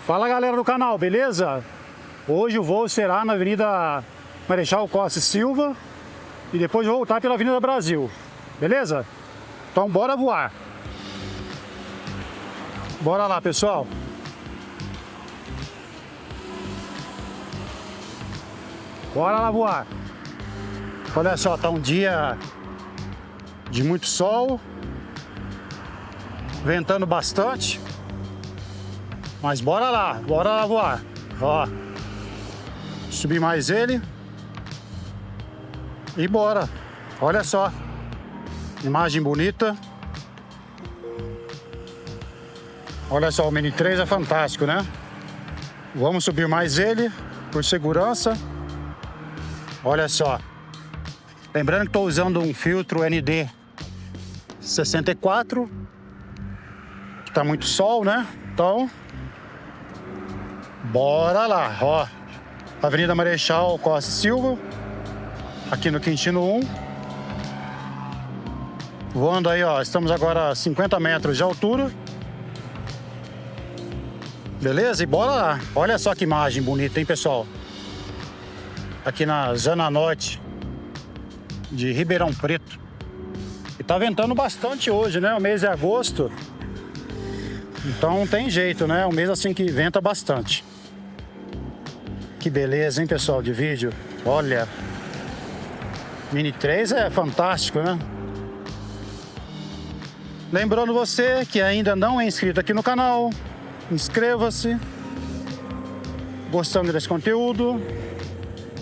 Fala galera do canal, beleza? Hoje o voo será na Avenida Marechal Costa e Silva e depois voltar pela Avenida Brasil, beleza? Então bora voar. Bora lá, pessoal. Bora lá voar. Olha só, tá um dia de muito sol, ventando bastante. Mas bora lá voar. Ó, subir mais ele e bora. Olha só, imagem bonita. Olha só, o Mini 3 é fantástico, né? Vamos subir mais ele por segurança. Olha só, lembrando que estou usando um filtro ND 64, que tá muito sol, né? Então bora lá, ó. Avenida Marechal Costa e Silva, aqui no Quintino 1. Voando aí, ó. Estamos agora a 50 metros de altura. Beleza? E bora lá. Olha só que imagem bonita, hein, pessoal? Aqui na Zona Norte de Ribeirão Preto. E tá ventando bastante hoje, né? O mês de agosto. Então não tem jeito, né? Um mês assim que venta bastante. Que beleza, hein, pessoal, de vídeo. Olha, Mini 3 é fantástico, né? Lembrando você que ainda não é inscrito aqui no canal, inscreva-se. Gostando desse conteúdo,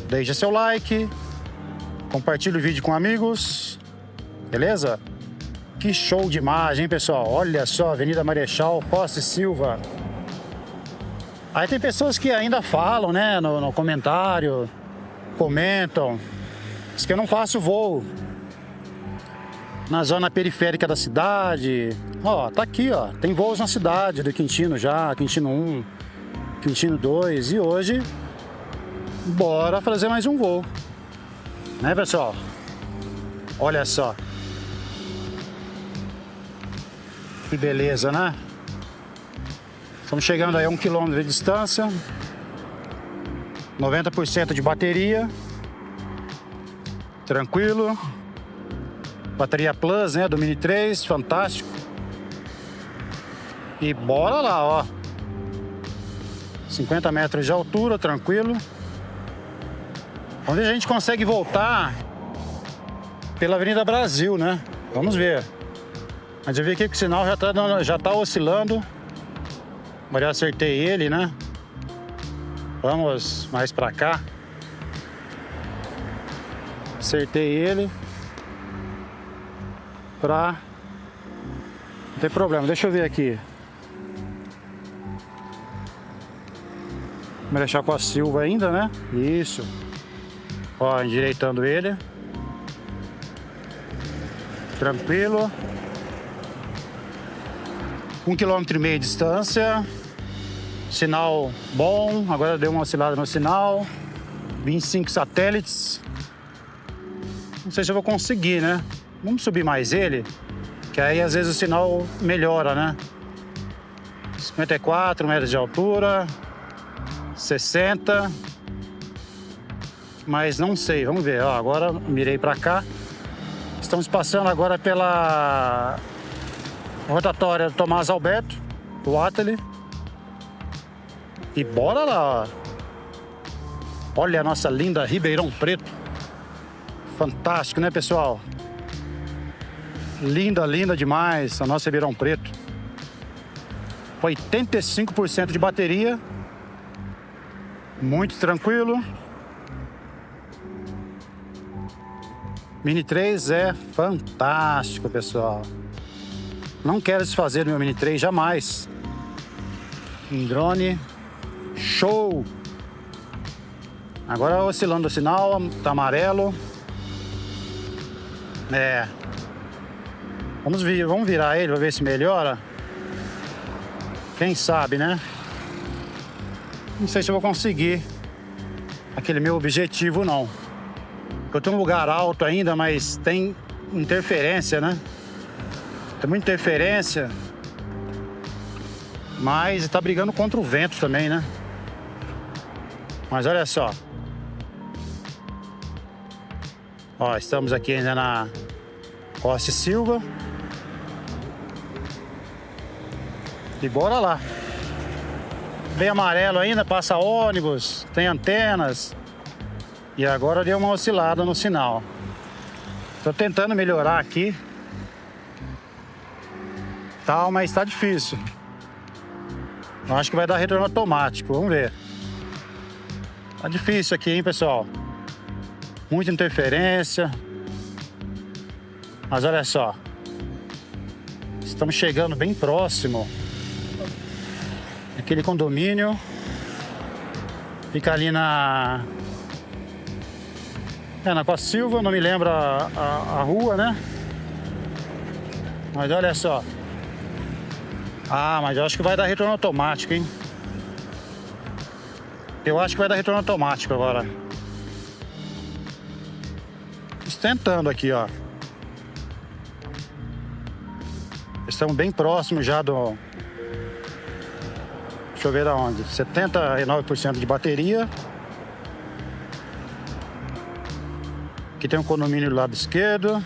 deixe seu like, compartilhe o vídeo com amigos, beleza? Que show de imagem, hein, pessoal? Olha só, Avenida Marechal Costa e Silva. Aí tem pessoas que ainda falam, né, no comentário, comentam, diz que eu não faço voo na zona periférica da cidade. Ó, tá aqui, ó, tem voos na cidade do Quintino já, Quintino 1, Quintino 2, e hoje bora fazer mais um voo, né, pessoal? Olha só. Que beleza, né? Estamos chegando aí a 1 km de distância. 90% de bateria. Tranquilo. Bateria Plus, né? Do Mini 3, fantástico. E bora lá, ó. 50 metros de altura, tranquilo. Vamos ver se a gente consegue voltar pela Avenida Brasil, né? Vamos ver. Mas eu vi aqui que o sinal já tá oscilando. Mas eu acertei ele, né? Vamos mais pra cá. Acertei ele. Não tem problema, deixa eu ver aqui. Vamos deixar com a Silva ainda, né? Isso. Ó, endireitando ele. Tranquilo. 1,5 km de distância. Sinal bom. Agora deu uma oscilada no sinal. 25 satélites. Não sei se eu vou conseguir, né? Vamos subir mais ele, que aí às vezes o sinal melhora, né? 54 metros de altura. 60. Mas não sei, vamos ver. Ó, agora mirei pra cá. Estamos passando agora pela rotatória do Tomás Alberto, do Ateli. E bora lá, ó. Olha a nossa linda Ribeirão Preto. Fantástico, né, pessoal? Linda, linda demais a nossa Ribeirão Preto. 85% de bateria. Muito tranquilo. Mini 3 é fantástico, pessoal. Não quero desfazer do meu Mini 3 jamais. Um drone show. Agora oscilando o sinal, tá amarelo. É. Vamos virar ele pra ver se melhora. Quem sabe, né? Não sei se eu vou conseguir aquele meu objetivo, não. Eu tenho um lugar alto ainda, mas tem interferência, né? Tem muita interferência. Mas tá brigando contra o vento também, né? Mas olha só. Ó, estamos aqui ainda na Costa e Silva. E bora lá. Bem amarelo ainda, passa ônibus, tem antenas. E agora deu uma oscilada no sinal. Tô tentando melhorar aqui. Tal, mas tá difícil. Eu acho que vai dar retorno automático, vamos ver. Tá difícil aqui, hein, pessoal? Muita interferência. Mas olha só. Estamos chegando bem próximo. Aquele condomínio. Fica ali na Costa Silva, não me lembro a rua, né? Mas olha só. Ah, mas eu acho que vai dar retorno automático, hein? Eu acho que vai dar retorno automático agora. Tentando aqui, ó. Estamos bem próximos já do... Deixa eu ver aonde. 79% de bateria. Aqui tem um condomínio do lado esquerdo.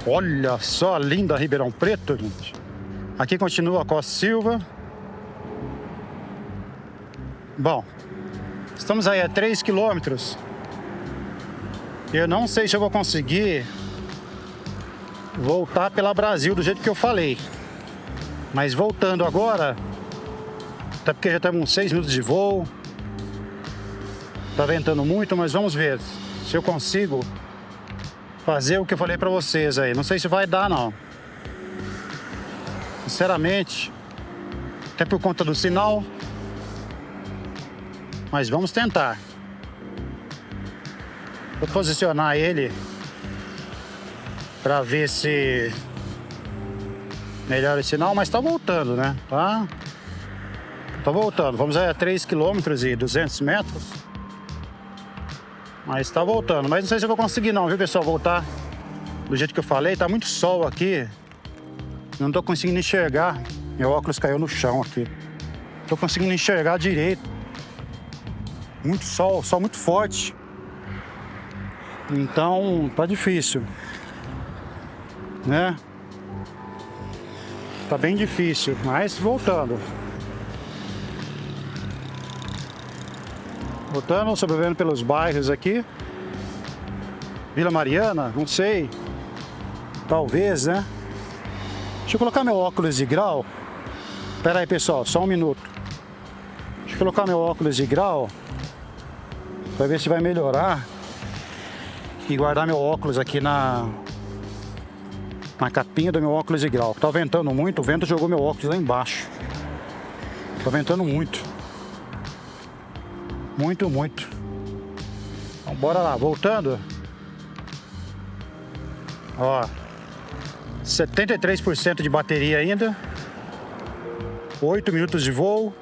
Olha só, linda Ribeirão Preto, gente. Aqui continua a Costa Silva. Bom, estamos aí a 3 quilômetros. Eu não sei se eu vou conseguir voltar pela Brasil do jeito que eu falei. Mas voltando agora, até porque já estamos uns 6 minutos de voo. Tá ventando muito, mas vamos ver se eu consigo fazer o que eu falei pra vocês aí. Não sei se vai dar, não. Sinceramente, até por conta do sinal. Mas vamos tentar. Vou posicionar ele pra ver se melhora o sinal, mas tá voltando, né? Tá voltando. Vamos a 3 km e 200 metros. Mas tá voltando. Mas não sei se eu vou conseguir não, viu, pessoal? Voltar do jeito que eu falei. Tá muito sol aqui. Não tô conseguindo enxergar. Meu óculos caiu no chão aqui. Tô conseguindo enxergar direito. Muito sol, sol muito forte. Então, tá difícil, né? Tá bem difícil, mas voltando. Voltando, sobrevivendo pelos bairros aqui. Vila Mariana, não sei. Talvez, né? Deixa eu colocar meu óculos de grau. Pera aí, pessoal, só um minuto. Deixa eu colocar meu óculos de grau pra ver se vai melhorar. E guardar meu óculos aqui na capinha do meu óculos de grau. Tá ventando muito, o vento jogou meu óculos lá embaixo. Tá ventando muito. Muito. Então bora lá, voltando. Ó, 73% de bateria ainda. 8 minutos de voo.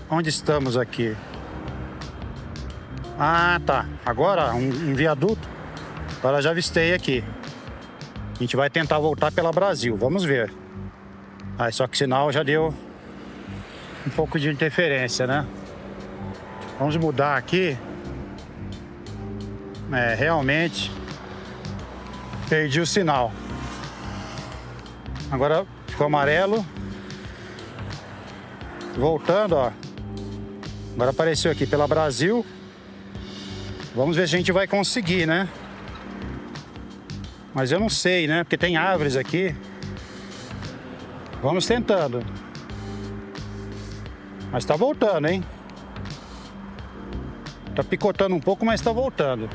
Onde estamos aqui? Ah, tá. Agora, um viaduto. Agora já avistei aqui. A gente vai tentar voltar pela Brasil. Vamos ver. Ah, só que o sinal já deu um pouco de interferência, né? Vamos mudar aqui. Realmente perdi o sinal. Agora ficou amarelo. Voltando, ó. Agora apareceu aqui pela Brasil. Vamos ver se a gente vai conseguir, né? Mas eu não sei, né? Porque tem árvores aqui. Vamos tentando. Mas tá voltando, hein? Tá picotando um pouco, mas tá voltando.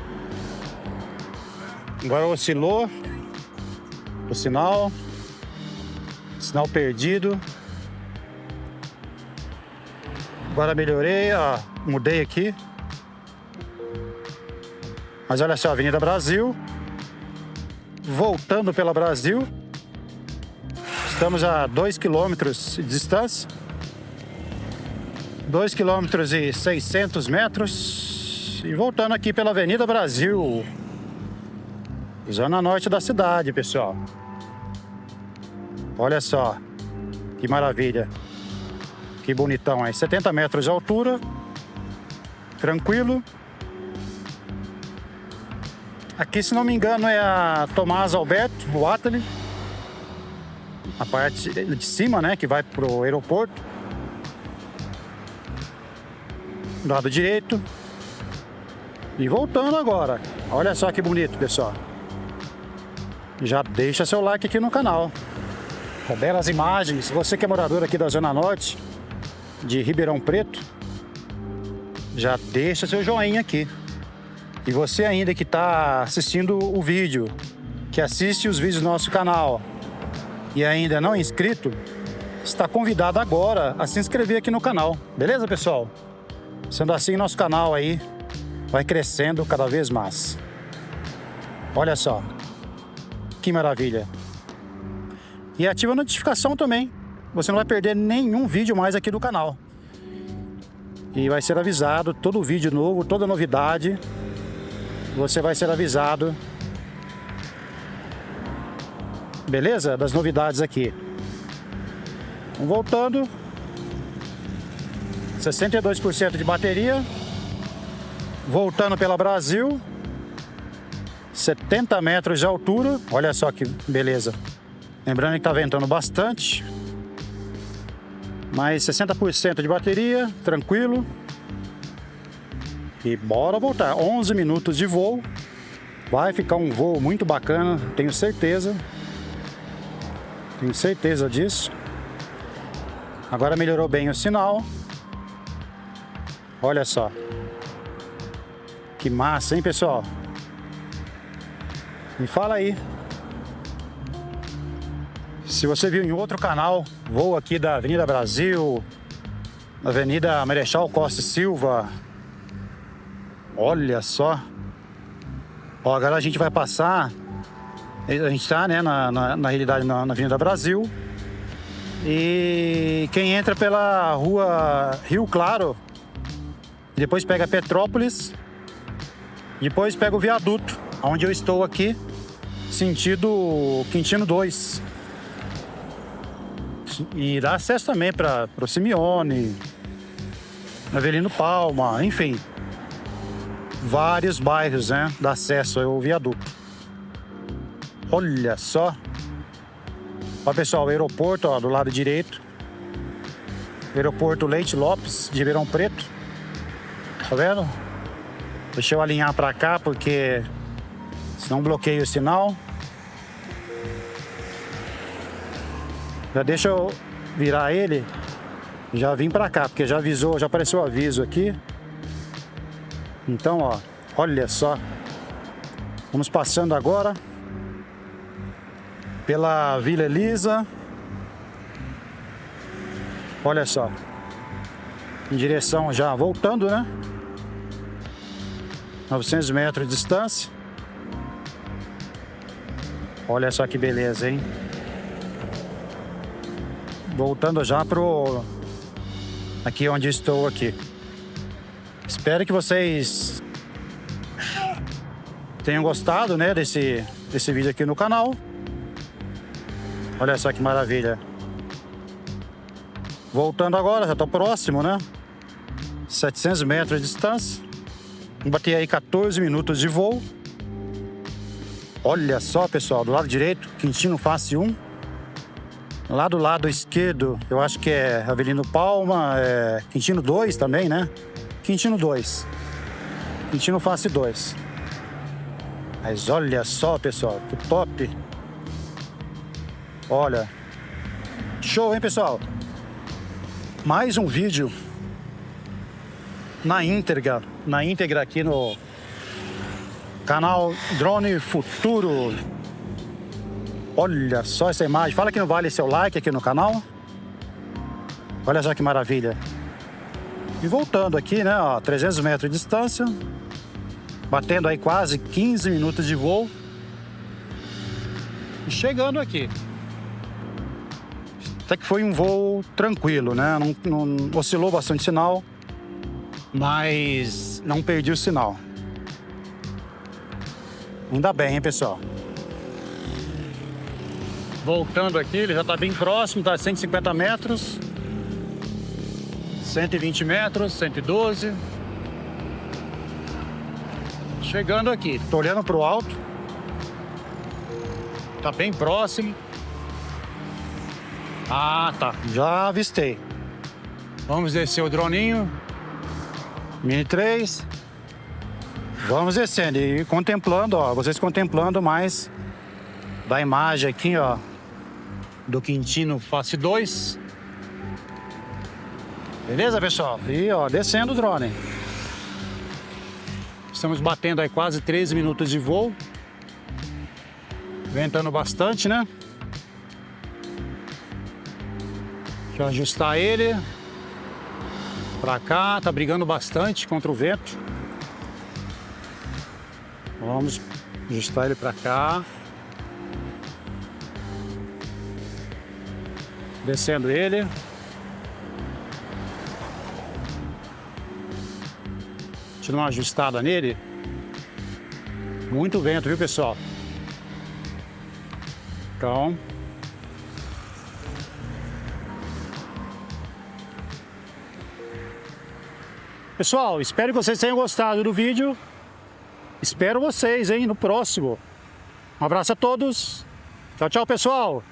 Agora oscilou o sinal. Sinal perdido. Agora melhorei, ó. Mudei aqui. Mas olha só, Avenida Brasil. Voltando pela Brasil. Estamos a 2 quilômetros de distância. 2 quilômetros e 600 metros. E voltando aqui pela Avenida Brasil. Zona norte da cidade, pessoal. Olha só. Que maravilha. Que bonitão aí. 70 metros de altura. Tranquilo. Aqui, se não me engano, é a Tomás Alberto Watteli. A parte de cima, né? Que vai pro aeroporto. Do lado direito. E voltando agora. Olha só que bonito, pessoal. Já deixa seu like aqui no canal. Belas imagens. Você que é morador aqui da Zona Norte, de Ribeirão Preto, já deixa seu joinha aqui. E você ainda que está assistindo o vídeo, que assiste os vídeos do nosso canal e ainda não é inscrito, está convidado agora a se inscrever aqui no canal. Beleza, pessoal? Sendo assim, nosso canal aí vai crescendo cada vez mais. Olha só. Que maravilha. E ativa a notificação também. Você não vai perder nenhum vídeo mais aqui do canal. E vai ser avisado todo vídeo novo, toda novidade. Você vai ser avisado. Beleza? Das novidades aqui. Voltando. 62% de bateria. Voltando pela Brasil. 70 metros de altura. Olha só que beleza. Lembrando que tá ventando bastante. Mais 60% de bateria. Tranquilo. E bora voltar. 11 minutos de voo. Vai ficar um voo muito bacana. Tenho certeza. Tenho certeza disso. Agora melhorou bem o sinal. Olha só. Que massa, hein, pessoal? Me fala aí. Se você viu em outro canal, voo aqui da Avenida Brasil, Avenida Marechal Costa e Silva. Olha só. Ó, agora a gente vai passar. A gente tá, né, na realidade, na Avenida Brasil. E quem entra pela rua Rio Claro, depois pega Petrópolis, depois pega o viaduto, onde eu estou aqui, sentido Quintino 2. E dá acesso também para o Simeone, Avelino Palma, enfim. Vários bairros, né? Dá acesso ao viaduto. Olha só. Ó, pessoal, o aeroporto, ó, do lado direito. Aeroporto Leite Lopes, de Ribeirão Preto. Tá vendo? Deixa eu alinhar para cá, porque senão bloqueia o sinal. Já deixa eu virar ele. Já vim para cá, porque já avisou, já apareceu o aviso aqui. Então, ó, olha só. Vamos passando agora pela Vila Elisa. Olha só. Em direção já voltando, né? 900 metros de distância. Olha só que beleza, hein? Voltando já pro... aqui onde estou aqui. Espero que vocês tenham gostado, né, desse vídeo aqui no canal. Olha só que maravilha. Voltando agora, já estou próximo, né? 700 metros de distância. Bati aí 14 minutos de voo. Olha só, pessoal, do lado direito, Quintino Face 1. Lá do lado esquerdo, eu acho que é Avelino Palma, Quintino 2 também, né? Quintino 2. Quintino Face 2. Mas olha só, pessoal, que top. Olha. Show, hein, pessoal? Mais um vídeo na íntegra aqui no canal Drone Futuro. Olha só essa imagem. Fala que não vale seu like aqui no canal. Olha só que maravilha. E voltando aqui, né, ó, 300 metros de distância. Batendo aí quase 15 minutos de voo. E chegando aqui. Até que foi um voo tranquilo, né? Não oscilou bastante sinal, mas não perdi o sinal. Ainda bem, hein, pessoal? Voltando aqui, ele já está bem próximo, está a 150 metros. 120 metros, 112. Chegando aqui, tô olhando para o alto. Tá bem próximo. Ah, tá. Já avistei. Vamos descer o droninho. Mini 3. Vamos descendo e contemplando, ó. Vocês contemplando mais da imagem aqui, ó. Do Quintino Face 2. Beleza, pessoal? E, ó, descendo o drone. Estamos batendo aí quase 13 minutos de voo. Ventando bastante, né? Deixa eu ajustar ele. Pra cá, tá brigando bastante contra o vento. Vamos ajustar ele pra cá. Descendo ele. Deixa eu dar uma ajustada nele. Muito vento, viu, pessoal? Então... Pessoal, espero que vocês tenham gostado do vídeo. Espero vocês, hein, no próximo. Um abraço a todos. Tchau, tchau, pessoal.